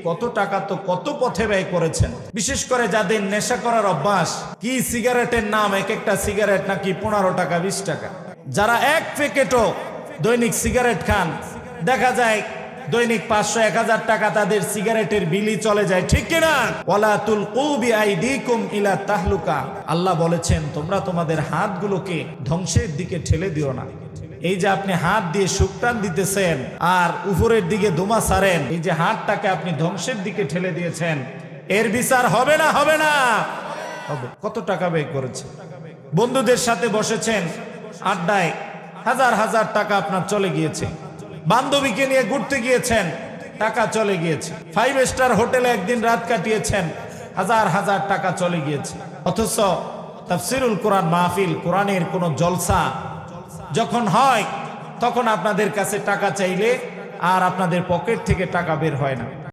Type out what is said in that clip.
কত টাকা তো কত পথে ব্যয় করেছেন। বিশেষ করে যাদের নেশা করার অভ্যাস, কি সিগারেটের নাম, এক একটা সিগারেট নাকি 15 টাকা 20 টাকা। যারা এক প্যাকেটও দৈনিক সিগারেট খান, দেখা যায় দৈনিক 500-1000 টাকা তাদের সিগারেটের বিলি চলে যায়, ঠিক কিনা? ওয়ালা তুলকু বিআইদিকুম ইলা তাহলুকা। আল্লাহ বলেছেন তোমরা তোমাদের হাতগুলোকে ধ্বংসের দিকে ঠেলে দিও না। এই যে আপনি হাত দিয়ে সুক্তান দিতেছেন আর উপরের দিকে দোমা সারেন, এই যে হাতটাকে আপনি ধ্বংসের দিকে ঠেলে দিয়েছেন, এর বিচার হবে না? হবে না? হবে। কত টাকা ব্যয় করেছেন? বন্ধুদের সাথে বসেছেন আড্ডায়, হাজার হাজার টাকা আপনার চলে গিয়েছে। বান্ধবীকে নিয়ে ঘুরতে গিয়েছেন, টাকা চলে গিয়েছে। 5 স্টার হোটেলে একদিন রাত কাটিয়েছেন, হাজার হাজার টাকা চলে গিয়েছে। অথচ তাফসিরুল কোরআন মাহফিল, কোরআনের কোন জলসা যখন হয় তখন আপনাদের কাছে টাকা চাইলে আর আপনাদের পকেট থেকে টাকা বের হয় না।